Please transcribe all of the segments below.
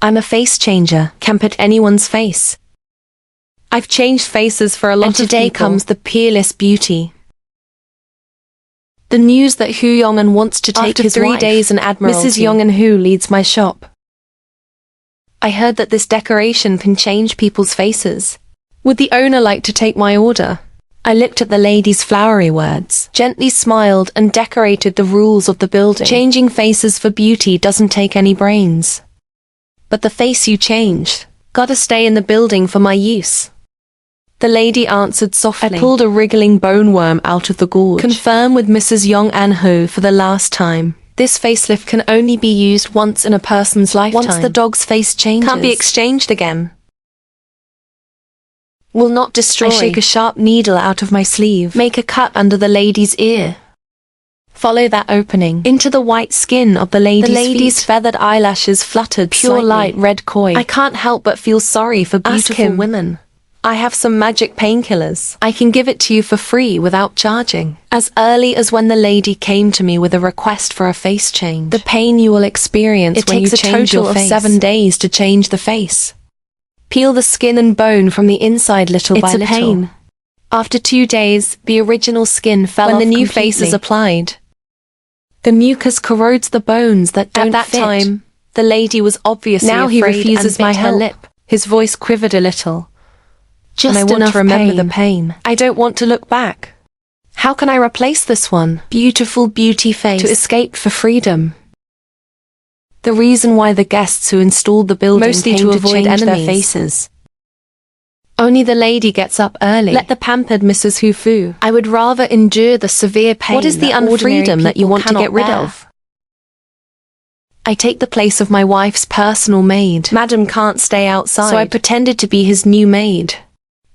I'm a face changer, can put anyone's face. I've changed faces for a lot of people. And today comes the peerless beauty. The news that Hu Yong'an wants to take his 3 days in Admiralty. Mrs. Yong'an Hu leads my shop. I heard that this decoration can change people's faces. Would the owner like to take my order? I looked at the lady's flowery words, gently smiled and decorated the rules of the building. Changing faces for beauty doesn't take any brains. But the face you changed, gotta stay in the building for my use. The lady answered softly. I pulled a wriggling bone worm out of the gorge. Confirm with Mrs. Yong'an Hu for the last time. This facelift can only be used once in a person's lifetime. Once the dog's face changes, can't be exchanged again. Will not destroy. I shake a sharp needle out of my sleeve. Make a cut under the lady's ear. Follow that opening into the white skin of the lady's feet. Feathered eyelashes fluttered pure slightly. Light red koi. I can't help but feel sorry for beautiful women. I have some magic painkillers. I can give it to you for free without charging. As early as when the lady came to me with a request for a face change. The pain you will experience when you change your face. It takes a total of 7 days to change the face. Peel the skin and bone from the inside little by little. It's a pain. After 2 days, the original skin fell off when the new face is applied. The mucus corrodes the bones that don't fit. At that time, the lady was obviously afraid. Now he refuses my help. Lip. His voice quivered a little. Just and I want to remember the pain. I don't want to look back. How can I replace this one? Beautiful beauty face. To escape for freedom. The reason why the guests who installed the building mostly came to avoid change their faces. Only the lady gets up early. Let the pampered Mrs. Hu Fu. I would rather endure the severe pain. What is the unfreedom that you want to get rid of? I take the place of my wife's personal maid. Madam can't stay outside, so I pretended to be his new maid.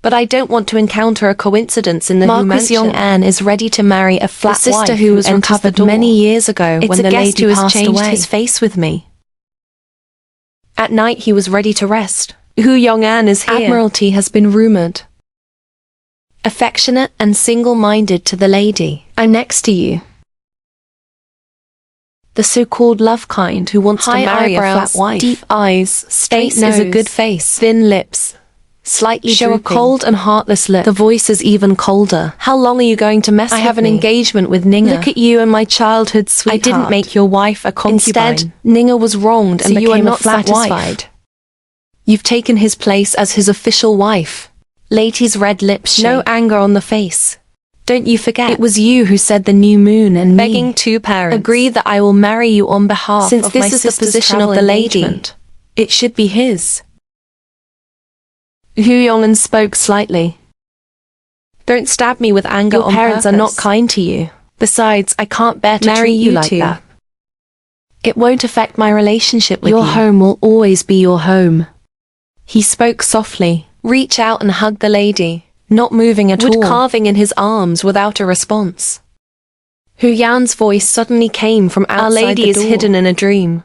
But I don't want to encounter a coincidence in the Marquis Yong'an is ready to marry a flat sister who was recovered many years ago when the lady who has changed his face with me. At night he was ready to rest. Hu Yong'an is here. Admiralty has been rumored. Affectionate and single-minded to the lady. I'm next to you. The so-called love kind who wants to marry a flat wife. Deep eyes, straight nose, is a good face, thin lips. Slightly show drooping. A cold and heartless look. The voice is even colder. How long are you going to mess with me? I have an engagement with Ning'e. Look at you and my childhood sweetheart. I didn't make your wife a concubine. Instead, Ning'e was wronged and became a flat wife. You've taken his place as his official wife. Lady's red lips shake. No anger on the face. Don't you forget, it was you who said the new moon and begging me. Two parents. Agree that I will marry you on behalf of my sister's travel engagement. Since this is the position of the lady, it should be his. Hu Yong'an spoke slightly. Don't stab me with anger on purpose. Your parents are not kind to you. Besides, I can't bear to marry you like that. It won't affect my relationship with you. Your home will always be your home. He spoke softly. Reach out and hug the lady, not moving at all. Wood carving in his arms without a response. Hu Yan's voice suddenly came from outside the door. Our lady is hidden in a dream.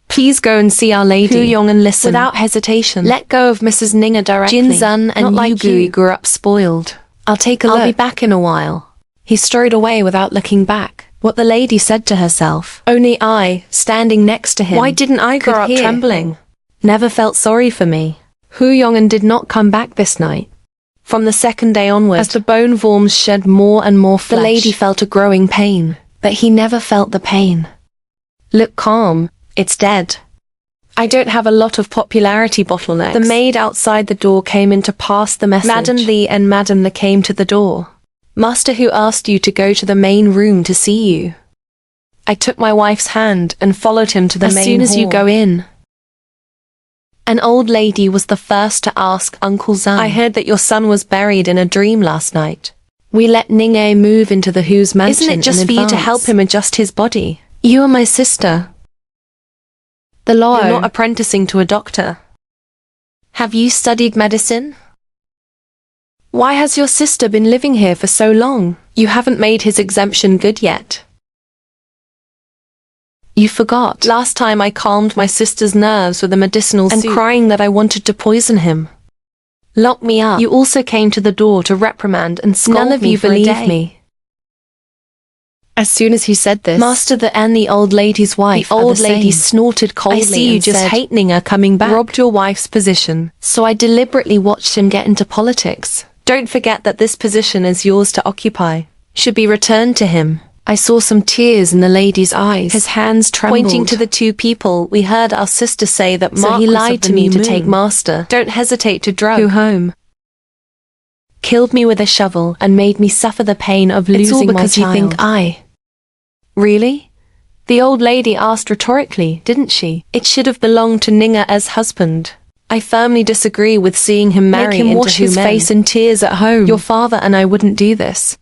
Please go and see Our Lady. Hu Yong'an listened. Without hesitation. Let go of Mrs. Ning'e directly. Jinzun and Yu Gui grew up spoiled. I'll take a look. I'll be back in a while. He strode away without looking back. What the lady said to herself. Only I, standing next to him. Why didn't I grow up trembling? Never felt sorry for me. Hu Yong'an did not come back this night. From the second day onward, as the bone worms shed more and more flesh, the lady felt a growing pain. But he never felt the pain. Look calm. It's dead. I don't have a lot of popularity bottlenecks. The maid outside the door came in to pass the message. Madam Li and Madam Le came to the door. Master Hu asked you to go to the main room to see you. I took my wife's hand and followed him to the main hall. As soon as you go in. An old lady was the first to ask Uncle Zhang. I heard that your son was buried in a dream last night. We let Ning'e move into the Hu's mansion. Isn't it just for you to help him adjust his body? You are my sister. The law. You're not apprenticing to a doctor. Have you studied medicine? Why has your sister been living here for so long? You haven't made his exemption good yet. You forgot. Last time I calmed my sister's nerves with a medicinal soup and crying that I wanted to poison him. Lock me up. You also came to the door to reprimand and scold me. None of you believe me. As soon as he said this, Master and the old lady's wife, the old lady snorted coldly. I see you just hate Ninga coming back. Robbed your wife's position. So I deliberately watched him get into politics. Don't forget that this position is yours to occupy. Should be returned to him. I saw some tears in the lady's eyes. His hands trembled. Pointing to the two people, we heard our sister say that Marquis, so he lied to me to take Master. Don't hesitate to drug. Who home. Killed me with a shovel and made me suffer the pain of losing my child. It's all because you think I... Really? The old lady asked rhetorically, didn't she? It should have belonged to Ninga as husband. I firmly disagree with seeing him marry into wash his face in tears at home. Your father and I wouldn't do this.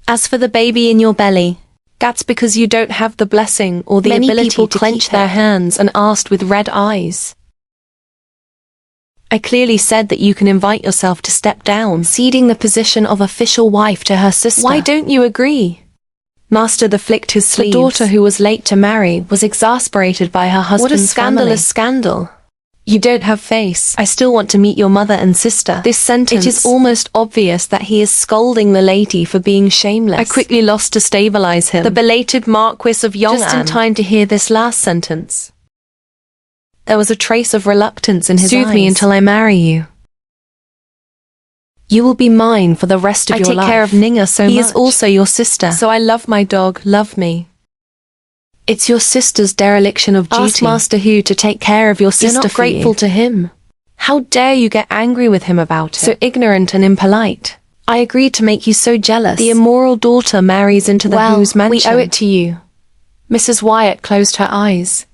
As for the baby in your belly, that's because you don't have the blessing or the ability to clench their hands and asked with red eyes. I clearly said that you can invite yourself to step down, ceding the position of official wife to her sister. Why don't you agree? Master flicked his sleeves. The daughter who was late to marry was exasperated by her husband's family. What a scandalous scandal. You don't have face. I still want to meet your mother and sister. This sentence, it is almost obvious that he is scolding the lady for being shameless. I quickly lost to stabilize him. The belated Marquis of Yong'an. Just in time to hear this last sentence. There was a trace of reluctance in his eyes. Soothe me until I marry you. You will be mine for the rest of your life. I take care of Ninga so much. He is also your sister. So I love my dog, love me. It's your sister's dereliction of duty. Ask Master Hu to take care of your sister. You're not grateful to him. How dare you get angry with him about it? So ignorant and impolite. I agreed to make you so jealous. The immoral daughter marries into the Hu's mansion. We owe it to you. Mrs. Wyatt closed her eyes.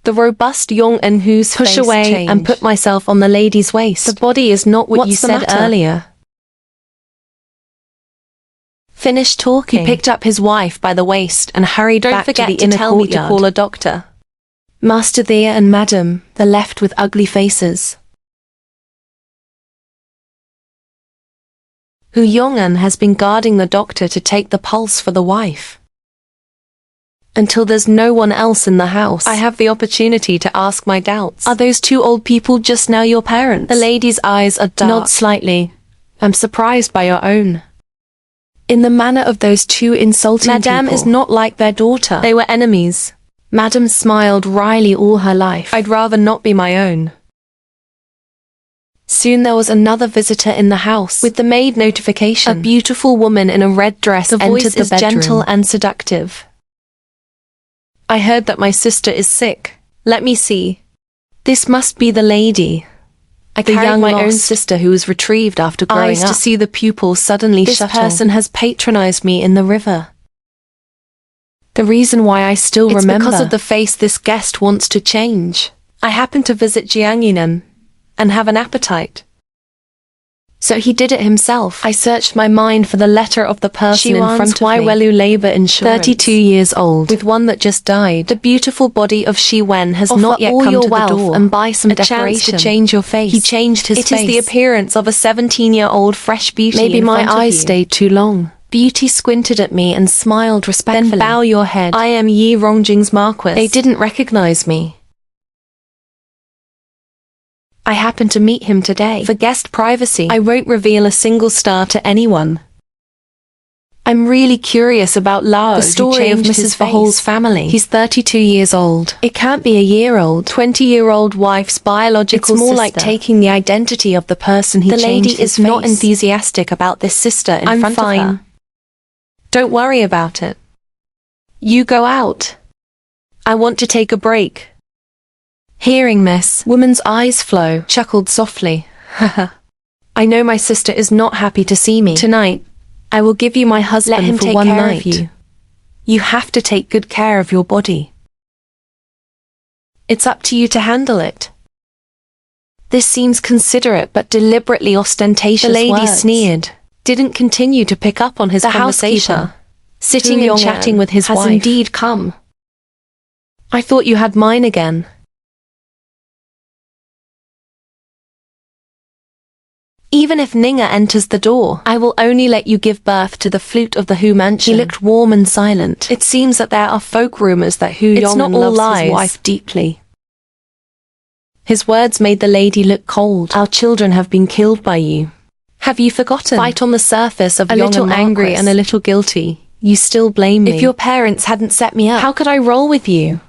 The robust Yong and Hu's face changed. Push away and put myself on the lady's waist. The body is not what you said earlier. Finished talking. He picked up his wife by the waist and hurried back to the inner courtyard. To call a doctor. Master Thea and Madam, the left with ugly faces. Hu Yong'an has been guarding the doctor to take the pulse for the wife. Until there's no one else in the house, I have the opportunity to ask my doubts. Are those two old people just now your parents? The lady's eyes are dark. Nod slightly. I'm surprised by your own. In the manner of those two insulting people. Madame is not like their daughter. They were enemies. Madame smiled wryly all her life. I'd rather not be my own. Soon there was another visitor in the house. With the maid notification, a beautiful woman in a red dress entered the bedroom. The voice is gentle and seductive. I heard that my sister is sick. Let me see. This must be the lady. I carried my own sister who was retrieved after growing up. To see the pupils suddenly shuttle. This person has patronized me in the river. The reason why I still remember. It's because of the face this guest wants to change. I happened to visit Jiangyinan and have an appetite. So he did it himself. I searched my mind for the letter of the person in front of me. Welu labor insurance. 32 years old. With one that just died. The beautiful body of Shi Wen has not yet come to the door. And buy some decoration. Chance to change your face. He changed his face. It is the appearance of a 17-year-old fresh beauty. Maybe my eyes stayed too long. Beauty squinted at me and smiled respectfully. Then bow your head. I am Yi Rongjing's Marquis. They didn't recognize me. I happened to meet him today. For guest privacy, I won't reveal a single star to anyone. I'm really curious about Lao, the story of Mrs. Verhol's family. He's 32 years old. It can't be a year-old. 20-year-old wife's biological sister. It's more like taking the identity of the person he changed his face. The lady is not enthusiastic about this sister in front of her. Don't worry about it. You go out. I want to take a break. Hearing this, woman's eyes flow, chuckled softly. Haha. I know my sister is not happy to see me. Tonight, I will give you my husband. Let him take care of you. You have to take good care of your body. It's up to you to handle it. This seems considerate but deliberately ostentatious. The lady sneered, didn't continue to pick up on his conversation. Housekeeper, sitting and chatting with his wife, has indeed come. I thought you had mine again. Even if Ninga enters the door, I will only let you give birth to the flute of the Hu mansion. He looked warm and silent. It seems that there are folk rumors that Hu Yong'an loves his wife deeply. His words made the lady look cold. Our children have been killed by you. Have you forgotten? Bite on the surface of a little angry and a little guilty. You still blame me. If your parents hadn't set me up, how could I roll with you?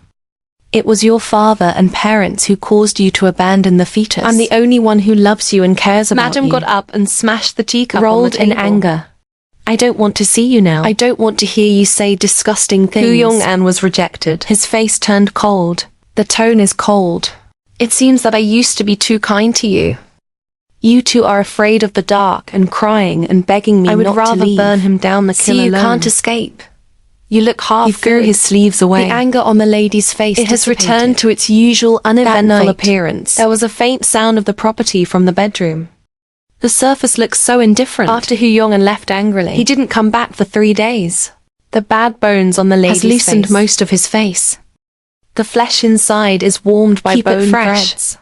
It was your father and parents who caused you to abandon the fetus. I'm the only one who loves you and cares about you. Madam got up and smashed the teacup on the table. Rolled in anger. I don't want to see you now. I don't want to hear you say disgusting things. Hu Yong'an was rejected. His face turned cold. The tone is cold. It seems that I used to be too kind to you. You two are afraid of the dark and crying and begging me not to leave. I would rather burn him down the kill alone. You can't escape. You look half. He threw his sleeves away. The anger on the lady's face has returned to its usual uneventful appearance. There was a faint sound of the property from the bedroom. The surface looks so indifferent. After Hu Yong'an left angrily, he didn't come back for 3 days. The bad bones on the lady's face has loosened most of his face. The flesh inside is warmed by bone threads.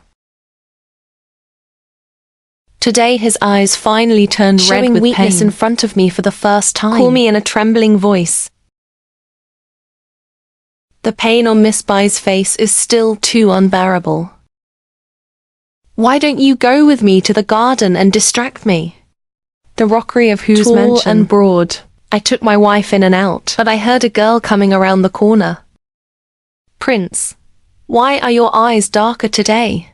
Today his eyes finally turned red with pain. Showing weakness in front of me for the first time. Call me in a trembling voice. The pain on Miss Bai's face is still too unbearable. Why don't you go with me to the garden and distract me? The rockery of Hu's mansion. Tall and broad. I took my wife in and out, but I heard a girl coming around the corner. Prince, why are your eyes darker today?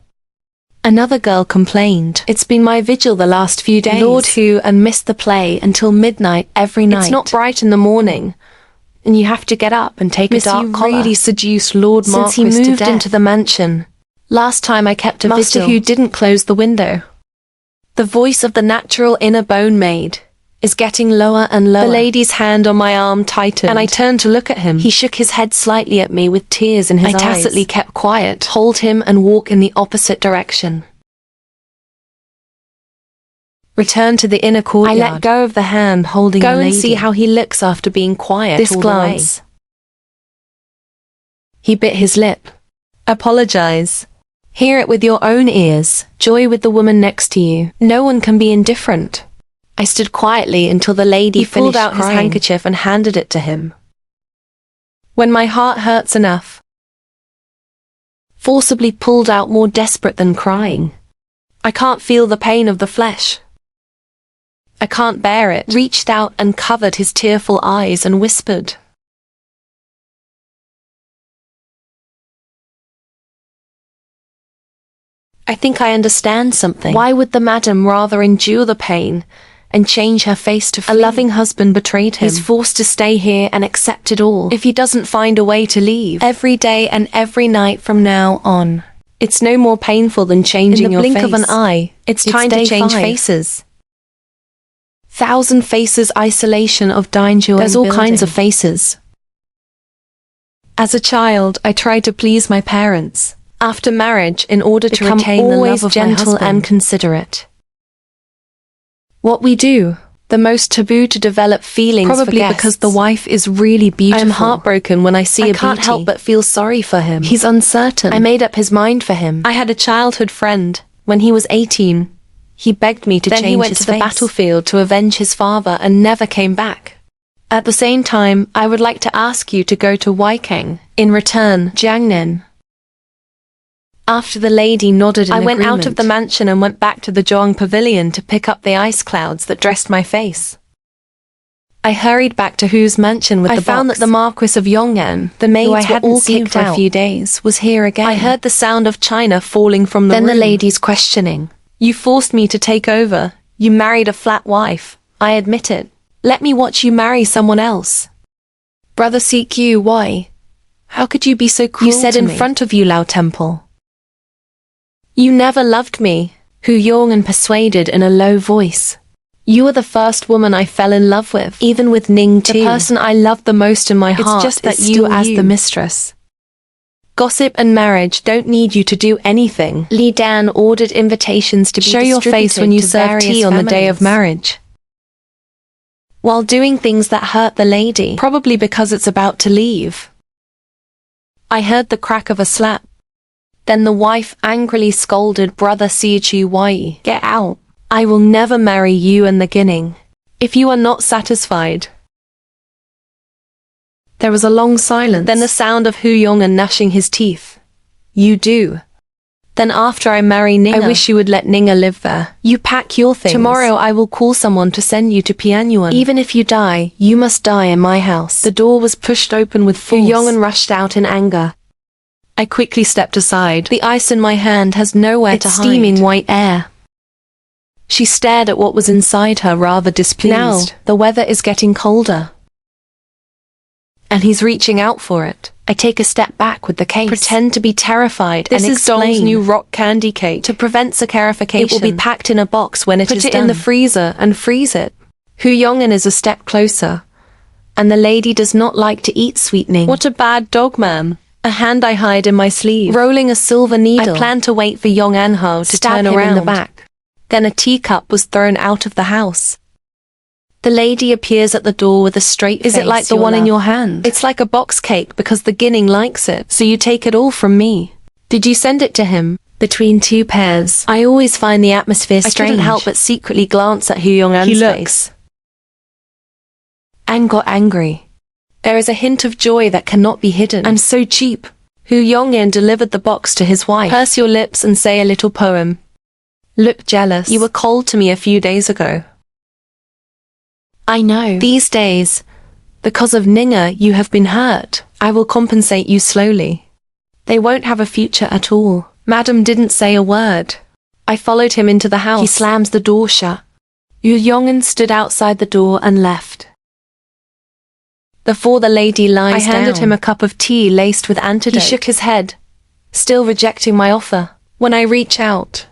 Another girl complained. It's been my vigil the last few days. Lord Hu and missed the play until midnight every night. It's not bright in the morning, and you have to get up and take a dark collar. You really seduced Lord Marquis since he moved into the mansion. Last time I kept a vigil. Master Hu didn't close the window. The voice of the natural inner bone maid is getting lower and lower. The lady's hand on my arm tightened, and I turned to look at him. He shook his head slightly at me with tears in his eyes. I tacitly kept quiet, hold him and walk in the opposite direction. Return to the inner courtyard. I let go of the hand holding the lady. Go and see how he looks after being quiet all the way. This glance. He bit his lip. Apologize. Hear it with your own ears. Joy with the woman next to you. No one can be indifferent. I stood quietly until the lady pulled out his handkerchief and handed it to him. When my heart hurts enough, forcibly pulled out more desperate than crying. I can't feel the pain of the flesh. I can't bear it. Reached out and covered his tearful eyes and whispered. I think I understand something. Why would the madam rather endure the pain and change her face to flee? A loving husband betrayed him. He's forced to stay here and accept it all. If he doesn't find a way to leave, every day and every night from now on, it's no more painful than changing your face. In the blink of an eye, it's time to change faces. 1,000 faces isolation of Dianzhuang. There's all kinds of faces. As a child, I tried to please my parents. After marriage, in order to retain the love of my husband, gentle and considerate. What we do, the most taboo to develop feelings for guests. Probably because the wife is really beautiful. I am heartbroken when I see a beauty. I can't help but feel sorry for him. He's uncertain. I made up his mind for him. I had a childhood friend. When he was 18, he begged me to change his face. Then he went to the battlefield to avenge his father and never came back. At the same time, I would like to ask you to go to Weikeng. In return, Jiangnan. After the lady nodded in agreement, I went out of the mansion and went back to the Dianzhuang Pavilion to pick up the ice clouds that dressed my face. I hurried back to Hu's mansion with the box. I found that the Marquis of Yong'an, the maids who I hadn't seen for a few days, was here again. I heard the sound of china falling from the room. Then the lady's questioning. You forced me to take over. You married a flat wife. I admit it. Let me watch you marry someone else. Brother CQ, why? How could you be so cruel to me? You said in front of you, Lao Temple. You never loved me, Hu Yong'an persuaded in a low voice. You were the first woman I fell in love with, even with Ning too. The person I loved the most in my heart. It's just that you as the mistress. Gossip and marriage don't need you to do anything. Li Dan ordered invitations to be distributed. Show your face when you serve tea on the day of marriage. While doing things that hurt the lady, probably because it's about to leave. I heard the crack of a slap. Then the wife angrily scolded Brother Sichu Wai. Get out. I will never marry you in the beginning. If you are not satisfied. There was a long silence. Then the sound of Hu Yong'an gnashing his teeth. You do. Then after I marry Ninga, I wish you would let Ninga live there. You pack your things. Tomorrow I will call someone to send you to Dianzhuang. Even if you die, you must die in my house. The door was pushed open with force. Yong'an rushed out in anger. I quickly stepped aside. The ice in my hand has nowhere to hide. It's steaming white air. She stared at what was inside her, rather displeased. Now, the weather is getting colder. And he's reaching out for it. I take a step back with the case. Pretend to be terrified and explain. This is Dong's new rock candy cake. To prevent saccharification, it will be packed in a box when it is done. Put it in the freezer and freeze it. Yong'an is a step closer. And the lady does not like to eat sweetening. What a bad dog, man. A hand I hide in my sleeve. Rolling a silver needle. I plan to wait for Yong'an to turn around in the back. Then a teacup was thrown out of the house. The lady appears at the door with a straight face. Is it like the one in your hand? It's like a box cake because the Ginning likes it, so you take it all from me. Did you send it to him? Between two pairs. I always find the atmosphere strange. I couldn't help but secretly glance at Yong'an's face. And got angry. There is a hint of joy that cannot be hidden. And so cheap. Yong'an delivered the box to his wife. Purse your lips and say a little poem. Look jealous. You were cold to me a few days ago. I know. These days, because of Ninga, you have been hurt. I will compensate you slowly. They won't have a future at all. Madam didn't say a word. I followed him into the house. He slams the door shut. Yong'an stood outside the door and left. Before the lady lies down, I handed him a cup of tea laced with antidote. He shook his head, still rejecting my offer. When I reach out,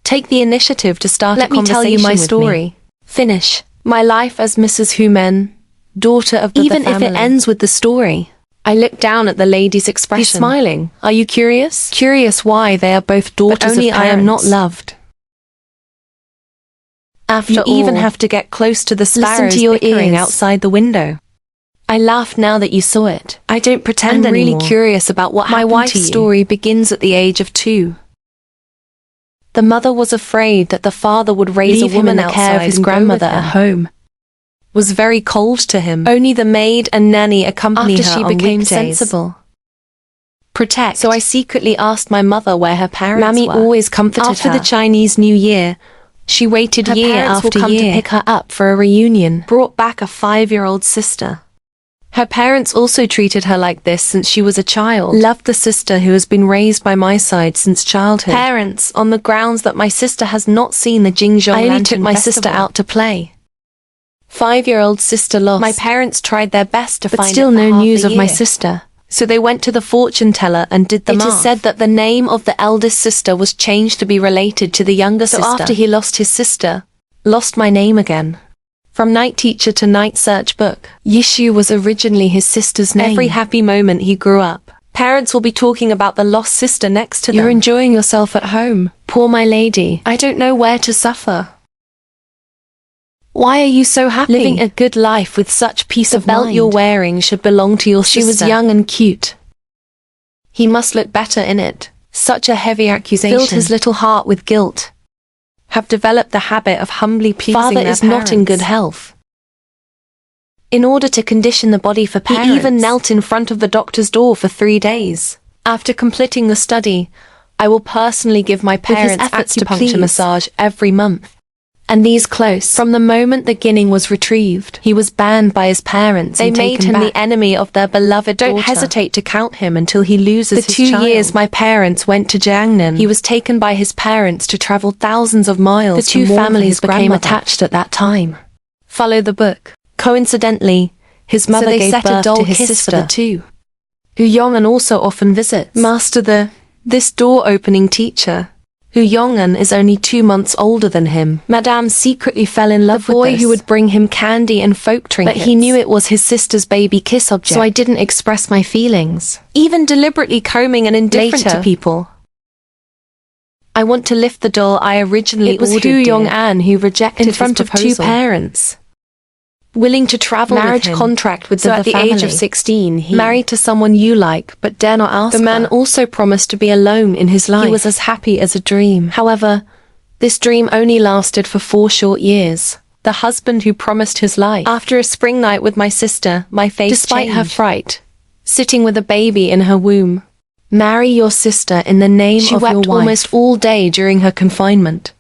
take the initiative to start a conversation with me. Let me tell you my story. Finish. My life as Mrs. Humen, daughter of the family. Even if it ends with the story. I looked down at the lady's expression. He's smiling. Are you curious? Curious why they are both daughters of parents. But only I am not loved. After all, you even have to get close to the sparrows bickering outside the window. I laughed now that you saw it. I don't pretend anymore. I'm really curious about what happened to you. My wife's story begins at the age of 2. The mother was afraid that the father would raise a woman in the care of his grandmother at home. Was very cold to him. Only the maid and nanny accompanied her on weekdays. After she became sensible. Protect. So I secretly asked my mother where her parents were. Mammy always comforted her. After the Chinese New Year, she waited year after year to pick her up for a reunion. Brought back a 5-year-old sister. Her parents also treated her like this since she was a child. Loved the sister who has been raised by my side since childhood. Parents, on the grounds that my sister has not seen the Jingzhong Lantern. I only took my sister out to play. 5-year-old sister lost. My parents tried their best to find it, but still no news of my sister. So they went to the fortune teller and did the math. It is said that the name of the eldest sister was changed to be related to the younger sister. So after he lost his sister, lost my name again. From night teacher to night search book. Yishu was originally his sister's name. Every happy moment he grew up, parents will be talking about the lost sister next to them. You're enjoying yourself at home. Poor my lady. I don't know where to suffer. Why are you so happy? Living a good life with such peace of mind. The belt you're wearing should belong to your sister. She was young and cute. He must look better in it. Such a heavy accusation. Filled his little heart with guilt. Have developed the habit of humbly pleasing their parents. Father is not in good health. In order to condition the body for parents, he even knelt in front of the doctor's door for 3 days. After completing the study, I will personally give my parents acupuncture massage every month. And these close. From the moment the Ginning was retrieved, he was banned by his parents. They made him the enemy of their beloved daughter. Don't hesitate to count him until he loses his child. The 2 years my parents went to Jiangnan, he was taken by his parents to travel thousands of miles. The two families became attached at that time. Follow the book. Coincidentally, his mother gave birth to his sister, the two. Yong'an also often visits. Master this door-opening teacher. Yong'an is only 2 months older than him. Madame secretly fell in love with the boy who would bring him candy and folk trinkets. But he knew it was his sister's baby kiss object, so I didn't express my feelings. Even deliberately combing and indifferent to people. I want to lift the doll I originally ordered. It was Yong'an who rejected in front of 2 parents. Willing to travel marriage with him. Contract with so at the age of 16 he married to someone you like but dare not ask the man her. Also promised to be alone in his life. He was as happy as a dream. However, this dream only lasted for 4 short years. The husband who promised his life. After a spring night with my sister, my face despite changed. Her fright, sitting with a baby in her womb, Marry your sister in the name of your wife. She wept almost all day during her confinement.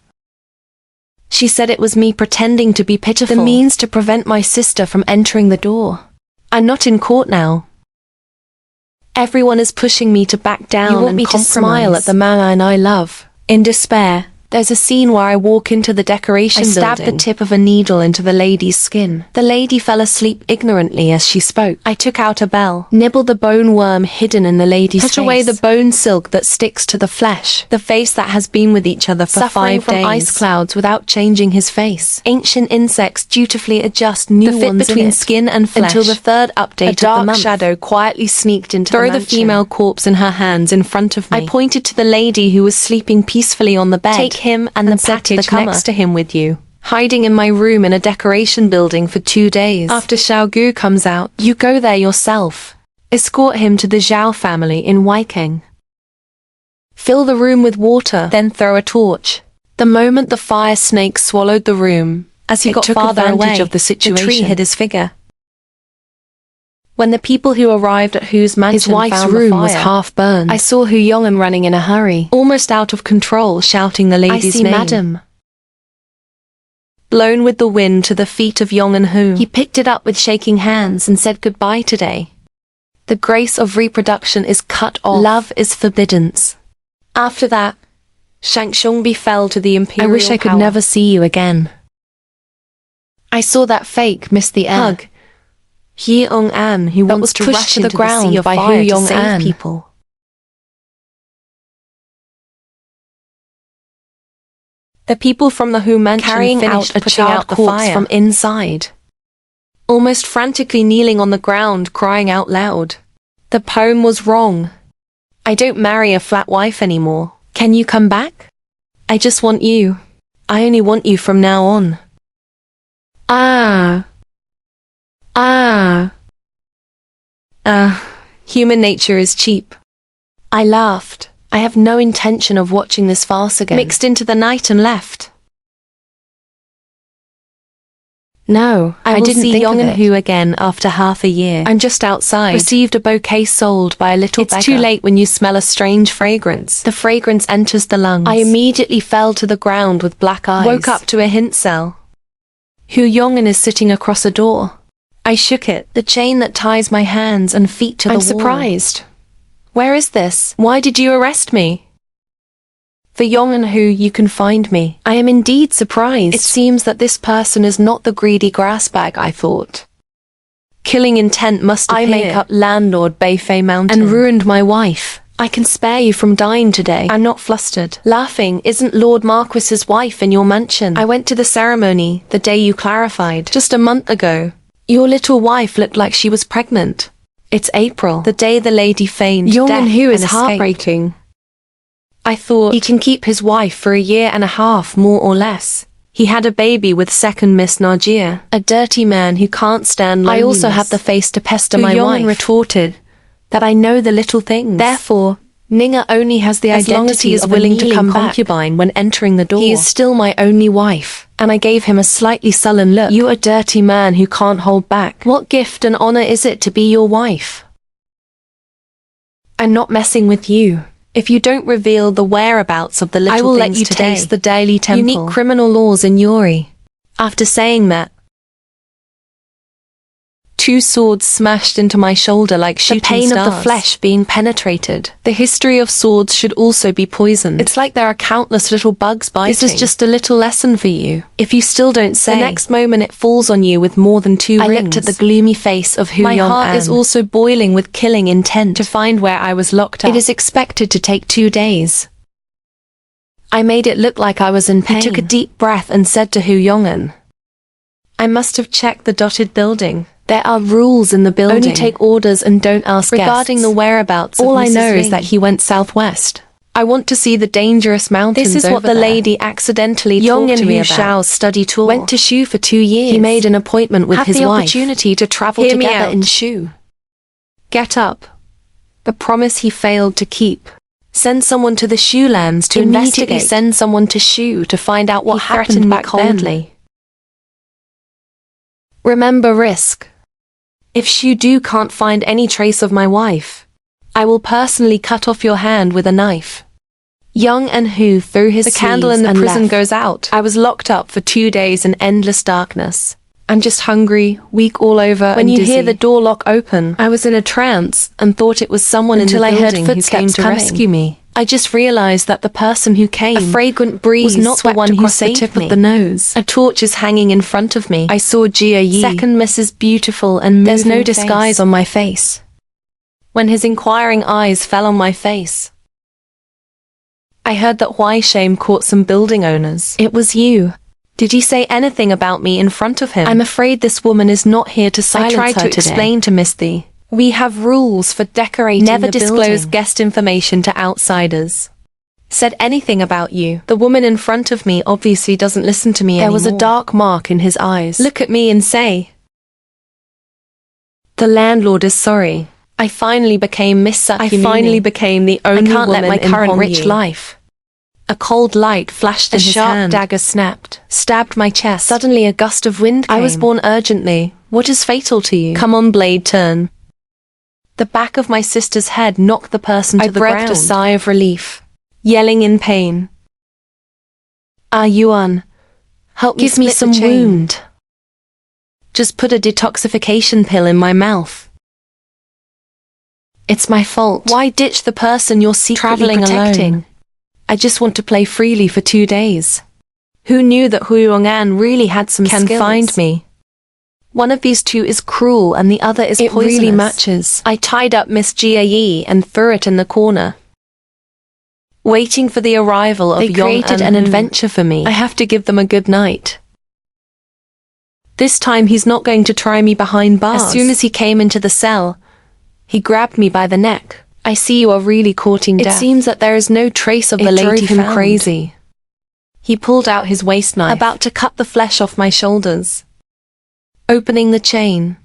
She said it was me pretending to be pitiful, the means to prevent my sister from entering the door. I'm not in court now. Everyone is pushing me to back down. You want me to smile at the man I love. In despair, there's a scene where I walk into the decoration building. I stabbed the tip of a needle into the lady's skin. The lady fell asleep ignorantly as she spoke. I took out a bell, nibbled the bone worm hidden in the lady's face, put away the bone silk that sticks to the flesh, the face that has been with each other for 5 days, from ice clouds without changing his face. Ancient insects dutifully adjust new ones between skin and flesh until the third update of the month. A dark shadow quietly sneaked into the mansion. Throw the female corpse in her hands in front of me. I pointed to the lady who was sleeping peacefully on the bed. Take him and the package next to him with you. Hiding in my room in a decoration building for 2 days. After Xiaogu comes out, you go there yourself. Escort him to the Zhao family in Weikeng. Fill the room with water, then throw a torch. The moment the fire snake swallowed the room, as he got farther away of the situation, the tree hid his figure. When the people who arrived at Hu's mansion, his wife's room was half burned. I saw Hu Yong'an running in a hurry, almost out of control, shouting the lady's name. I see, madam. Blown with the wind to the feet of Yong'an Hu, he picked it up with shaking hands and said goodbye today. The grace of reproduction is cut off. Love is forbidden. After that, Shangshongbi fell to the imperial power. I wish I could never see you again. I saw that fake miss the hug. He Yong-an, who wants to rush to the ground by Hu Yong-an. People. The people from the Hu mansion carrying out a child corpse from inside, almost frantically kneeling on the ground, crying out loud. The poem was wrong. I don't marry a flat wife anymore. Can you come back? I just want you. I only want you from now on. Human nature is cheap. I laughed. I have no intention of watching this farce again. Mixed into the night and left. No, I didn't see Yong'an Hu again after half a year. I'm just outside. Received a bouquet sold by a little beggar. It's too late when you smell a strange fragrance. The fragrance enters the lungs. I immediately fell to the ground with black eyes. Woke up to a hint cell. Hu Yong'an is sitting across a door. I shook it, the chain that ties my hands and feet to the wall. I'm surprised. Where is this? Why did you arrest me? For Yong'an Hu, you can find me. I am indeed surprised. It seems that this person is not the greedy grassbag I thought. Killing intent must appear. I make up landlord Beifei Mountain and ruined my wife. I can spare you from dying today. I'm not flustered. Laughing, isn't Lord Marquis's wife in your mansion? I went to the ceremony, the day you clarified, just a month ago. Your little wife looked like she was pregnant. It's April, the day the lady feigned death and escaped. Yong'an Hu is heartbreaking. I thought he can keep his wife for 1.5 years, more or less. He had a baby with second Miss Najia, a dirty man who can't stand loneliness. I also have the face to pester my wife. Yong'an retorted that I know the little things. Therefore, Ning'er only has the identity as willing to come concubine when entering the door. He is still my only wife, and I gave him a slightly sullen look. You a dirty man who can't hold back. What gift and honor is it to be your wife? I'm not messing with you. If you don't reveal the whereabouts of the little things, I will let you taste the daily temple. Unique criminal laws in Yuri. After saying that, 2 swords smashed into my shoulder like shooting stars. The pain of the flesh being penetrated. The history of swords should also be poisoned. It's like there are countless little bugs biting. This is just a little lesson for you. If you still don't say, the next moment it falls on you with more than 2 rings. I looked at the gloomy face of Hu Yong'an. My heart is also boiling with killing intent to find where I was locked up. It is expected to take 2 days. I made it look like I was in pain. He took a deep breath and said to Hu Yong'an, I must have checked the dotted building. There are rules in the building. Only take orders and don't ask regarding guests. The whereabouts of All Mrs. I know Ling is that he went southwest. I want to see the dangerous mountains. This is what the lady accidentally talked to me about. Xiao's study tour. Went to Shu for 2 years. He made an appointment with his wife. Had the opportunity to travel together in Shu. Get up. The promise he failed to keep. Send someone to the Shu lands to investigate. Send someone to Shu to find out what happened back coldly. Remember risk. If Shu can't find any trace of my wife, I will personally cut off your hand with a knife. Young and Hu threw his the candle in the prison goes out. I was locked up for 2 days in endless darkness. I'm just hungry, weak all over, when you hear the door lock open. I was in a trance and thought it was someone until I heard footsteps who came to rescue me. I just realized that the person who came, a fragrant breeze, was not the one who saved the tip of the nose. A torch is hanging in front of me. I saw Jia Yi, second Mrs. Beautiful and moving. There's no disguise on my face. When his inquiring eyes fell on my face, I heard that Huai Shame caught some building owners. It was you. Did you say anything about me in front of him? I'm afraid this woman is not here to silence her today. I tried to explain to Miss Thee. We have rules for decorating the building. Never disclose guest information to outsiders. Said anything about you. The woman in front of me obviously doesn't listen to me anymore. There was a dark mark in his eyes. Look at me and say, the landlord is sorry. I finally became Miss Sukyumini. I finally became the only woman in Hong Yi. I can't let my current rich life. A cold light flashed in his hand. A sharp dagger snapped, stabbed my chest. Suddenly a gust of wind came. I was born urgently. What is fatal to you? Come on, blade, turn. The back of my sister's head knocked the person to the ground. I breathed a sigh of relief, yelling in pain. Ah, Yuan, help me split the chain. Give me some wound. Just put a detoxification pill in my mouth. It's my fault. Why ditch the person you're secretly protecting? Alone? I just want to play freely for 2 days. Who knew that Hu Yong'an really had some skills? Can find me. One of these two is cruel and the other is poisonous. It really matches. I tied up Miss Jia Yi and threw it in the corner, waiting for the arrival of Yong. They created an adventure for me. I have to give them a good night. This time he's not going to try me behind bars. As soon as he came into the cell, he grabbed me by the neck. I see you are really courting death. It seems that there is no trace of the lady found. It drove him crazy. He pulled out his waist knife, about to cut the flesh off my shoulders, opening the chain.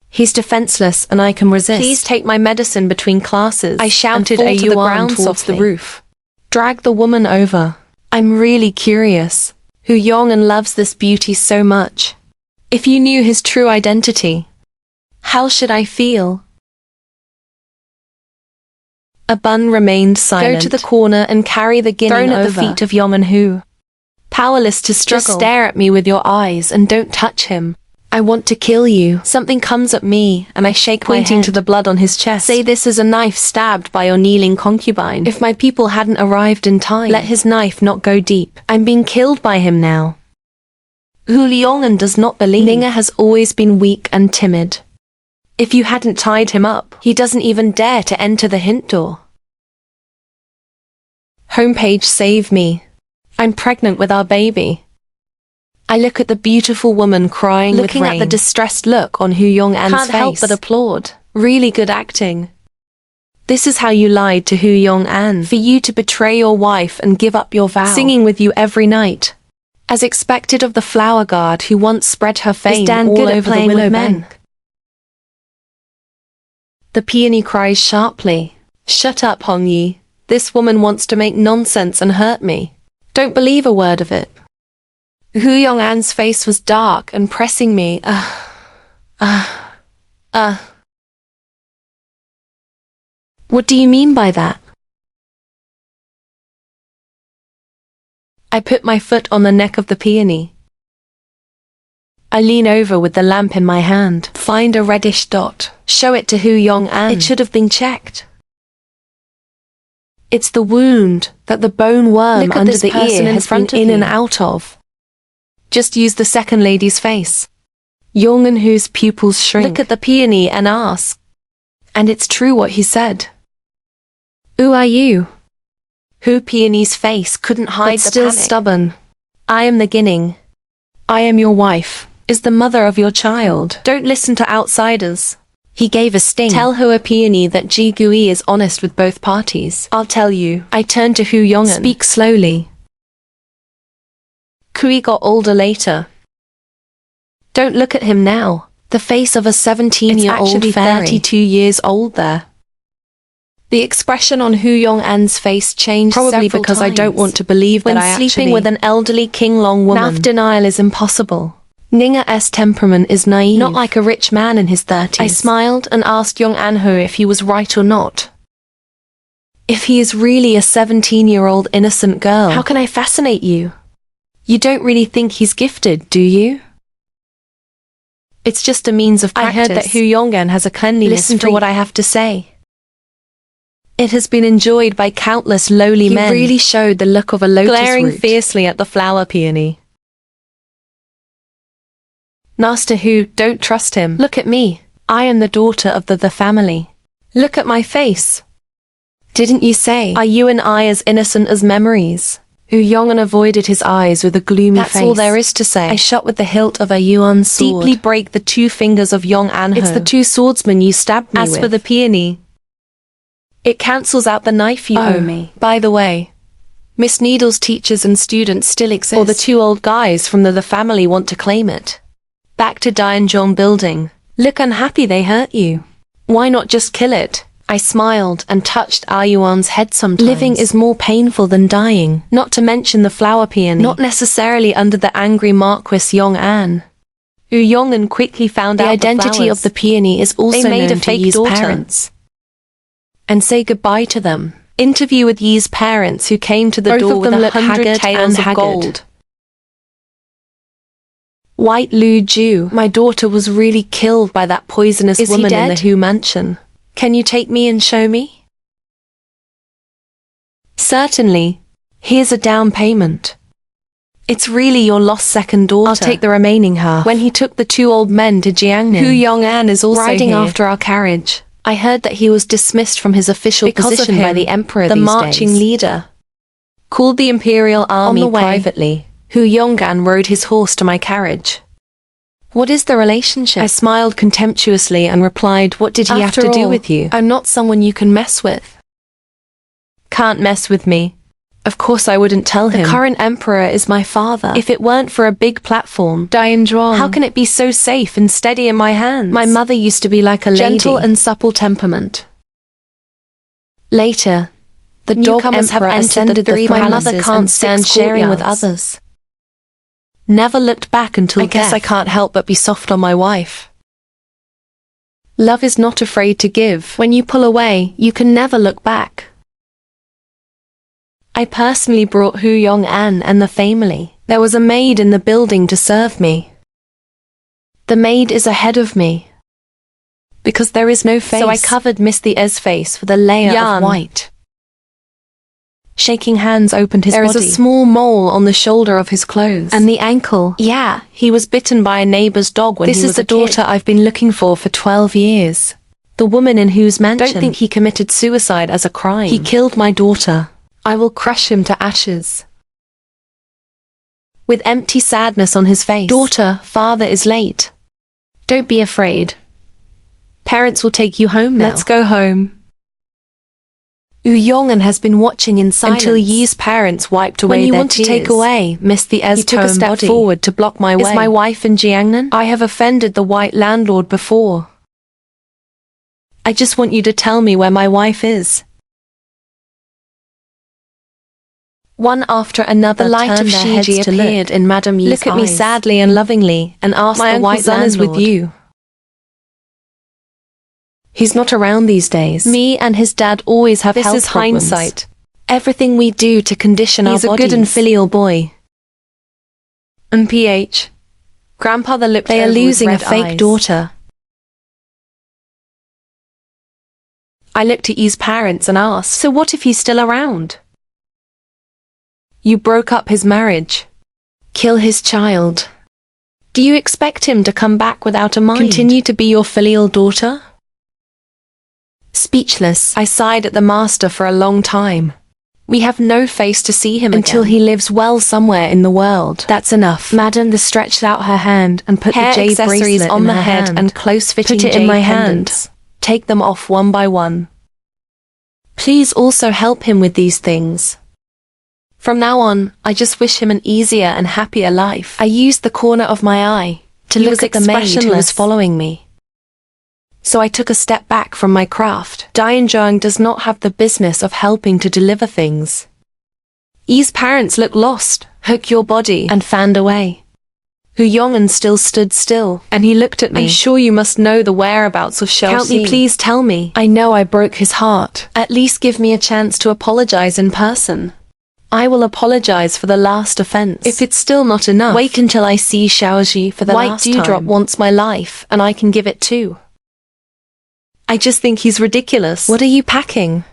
He's defenseless and I can resist. Please take my medicine between classes. I shouted a yuan towards the roof. Drag the woman over. I'm really curious. Hu Yong'an loves this beauty so much. If you knew his true identity, how should I feel? A bun remained silent. Go to the corner and carry the guinea thrown at the feet of Yong and Hu. Powerless to struggle. Just stare at me with your eyes and don't touch him. I want to kill you. Something comes at me and I shake my head, pointing to the blood on his chest. Say this is a knife stabbed by your kneeling concubine. If my people hadn't arrived in time, let his knife not go deep. I'm being killed by him now. Hu Yong'an does not believe. Ninga has always been weak and timid. If you hadn't tied him up, he doesn't even dare to enter the hint door. Homepage save me. I'm pregnant with our baby. I look at the beautiful woman crying with rain. Looking at the distressed look on Hu Yong'an's face. Can't help but applaud. Really good acting. This is how you lied to Hu Yong'an. For you to betray your wife and give up your vow. Singing with you every night. As expected of the flower guard who once spread her fame all over the willow bank. The peony cries sharply. Shut up, Hong Yi. This woman wants to make nonsense and hurt me. Don't believe a word of it. Hu Yong'an's face was dark and pressing me. What do you mean by that? I put my foot on the neck of the peony. I lean over with the lamp in my hand. Find a reddish dot. Show it to Hu Yong'an. It should have been checked. It's the wound that the bone worm under the ear has been in and out of. Just use the second lady's face. Yong and Hu's pupils shrink. Look at the peony and ask. And it's true what he said. Who are you? Hu Peony's face couldn't hide the panic. Still stubborn. I am the Ginning. I am your wife. Is the mother of your child. Don't listen to outsiders. He gave a sting. Tell Hu Peony that Ji Gui is honest with both parties. I'll tell you. I turned to Hu Yong'an. Speak slowly. Kui got older later. Don't look at him now. The face of a 17-year-old fairy. 32 years old there. The expression on Hu Yong'an's face changed probably because times. I don't want to believe that I actually sleeping with an elderly King Long woman. Enough denial is impossible. Ninga's temperament is naive, not like a rich man in his 30s. I smiled and asked Yong Anho if he was right or not. If he is really a 17-year-old innocent girl, how can I fascinate you? You don't really think he's gifted, do you? It's just a means of practice. I heard that Hu Yong'an has a cleanliness streak. Listen to what I have to say. It has been enjoyed by countless lowly men. He really showed the look of a lotus glaring root, fiercely at the flower peony. Master Hu, don't trust him. Look at me. I am the daughter of the family. Look at my face. Didn't you say, are you and I as innocent as memories? Hu Yong'an avoided his eyes with a gloomy face. That's all there is to say. I shot with the hilt of a yuan sword. Deeply break the 2 fingers of Yong Anho. It's the 2 swordsmen you stabbed me with. As for the peony, it cancels out the knife you owe me. By the way, Miss Needle's teachers and students still exist. Or the 2 old guys from the family want to claim it. Back to Dianzhuang building. Look unhappy they hurt you. Why not just kill it? I smiled and touched Yuan's head sometimes. Living is more painful than dying, not to mention the flower peony. Not necessarily under the angry Marquis Yong'an. Hu Yong'an quickly found out the identity of the peony is also known to Yi's parents. And say goodbye to them. Interview with Yi's parents who came to the door with 100 taels of gold. White Lu Ju, my daughter was really killed by that poisonous woman in the Hu mansion. Can you take me and show me? Certainly. Here's a down payment. It's really your lost second daughter. I'll take the remaining half. When he took the 2 old men to Jiangnan, Hu Yong'an is also riding after our carriage. I heard that he was dismissed from his official position by the emperor the marching leader. Called the imperial army privately. Hu Yong'an rode his horse to my carriage. What is the relationship? I smiled contemptuously and replied, what did he have to do with you? I'm not someone you can mess with. Can't mess with me. Of course I wouldn't tell him. The current emperor is my father. If it weren't for a big platform, Dianzhuang, how can it be so safe and steady in my hands? My mother used to be like a lady. Gentle and supple temperament. Later, the newcomers have entered the 3 palaces. My mother can't stand sharing with others. Never looked back until death. I guess I can't help but be soft on my wife. Love is not afraid to give. When you pull away, you can never look back. I personally brought Hu Yong'an and the family. There was a maid in the building to serve me. The maid is ahead of me. Because there is no face, so I covered Miss Thie's face with a layer of white. Shaking hands opened his body. There is a small mole on the shoulder of his clothes. And the ankle. Yeah, he was bitten by a neighbor's dog when he was a kid. This is the daughter I've been looking for 12 years. The woman in whose mansion. Don't think he committed suicide as a crime. He killed my daughter. I will crush him to ashes. With empty sadness on his face. Daughter, father is late. Don't be afraid. Parents will take you home now. Let's go home. Hu Yong'an has been watching in silence until Yi's parents wiped away their tears. When you want to take away Miss Thie's he took a step forward to block my way. Is my wife in Jiangnan? I have offended the white landlord before. I just want you to tell me where my wife is. One after another, the light of Shiji appeared in Madame Yi's eyes. Look at me sadly and lovingly and ask the white landlord is with you. He's not around these days. Me and his dad always have health problems. This is hindsight. Everything we do to condition our bodies. He's a good and filial boy. And PH. Grandfather looked over with red eyes. They are losing a fake daughter. I looked at Yi's parents and asked, so what if he's still around? You broke up his marriage. Kill his child. Do you expect him to come back without a mind? Continue to be your filial daughter? Speechless, I sighed at the master for a long time. We have no face to see him until he lives well somewhere in the world. That's enough. Madame stretched out her hand and put the jade bracelet on the head and close-fitting jade in my hand. Take them off one by one. Please also help him with these things. From now on, I just wish him an easier and happier life. I used the corner of my eye to look at the maid who was following me. So I took a step back from my craft. Dianzhuang does not have the business of helping to deliver things. Yi's parents look lost, hook your body, and fanned away. Hu Yong'an still stood still, and he looked at me. I'm sure you must know the whereabouts of Xiao. Can't me please tell me? I know I broke his heart. At least give me a chance to apologize in person. I will apologize for the last offense. If it's still not enough, wait until I see Xiaoji for the last time. White Dewdrop wants my life, and I can give it too. I just think he's ridiculous. What are you packing?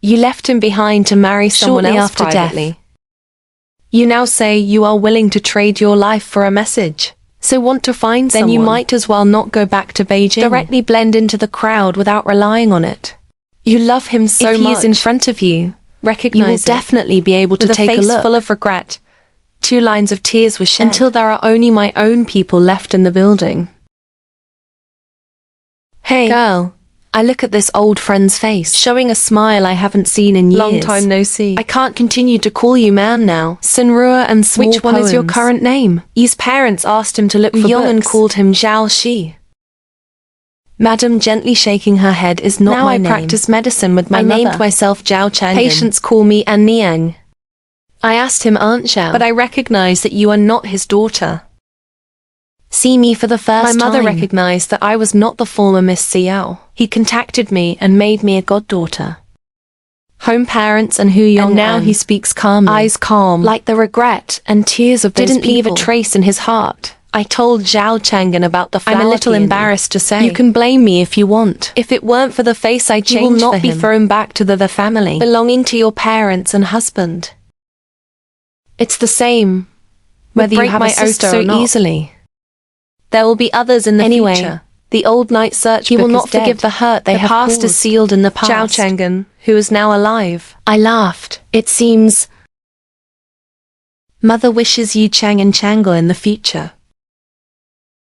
You left him behind to marry someone else after privately. Death. You now say you are willing to trade your life for a message. So want to find someone. Then you might as well not go back to Beijing. Directly blend into the crowd without relying on it. You love him so much. If he is in front of you, recognize you will definitely be able to take a look. With a face full of regret, 2 lines of tears were shed. Until there are only my own people left in the building. Hey, girl. I look at this old friend's face, showing a smile I haven't seen in years. Long time no see. I can't continue to call you man now. Senrua and small Which one is your current name? Yi's parents asked him to look for books. And called him Zhao Shi. Madam gently shaking her head is not my name. Now I practice medicine with my mother. I named myself Zhao Chang'an. Patients call me An Niang. I asked him Aunt Zhao, but I recognize that you are not his daughter. See me for the first time. My mother recognized that I was not the former Miss Xiao. He contacted me and made me a goddaughter. Home parents and Hu Yong'an. And now he speaks calmly. Eyes calm, like the regret and tears of those people. Didn't leave a trace in his heart. I told Zhao Chang'an about the flower. I'm a little embarrassed to say. You can blame me if you want. If it weren't for the face I changed, you will not be thrown back to the family belonging to your parents and husband. It's the same, whether you have my oath so easily. There will be others in the future. The old night search book will not forgive the hurt they have caused. The past is sealed in the past. Zhao Chang'an, who is now alive. I laughed. It seems Mother wishes you Chang and Changle in the future.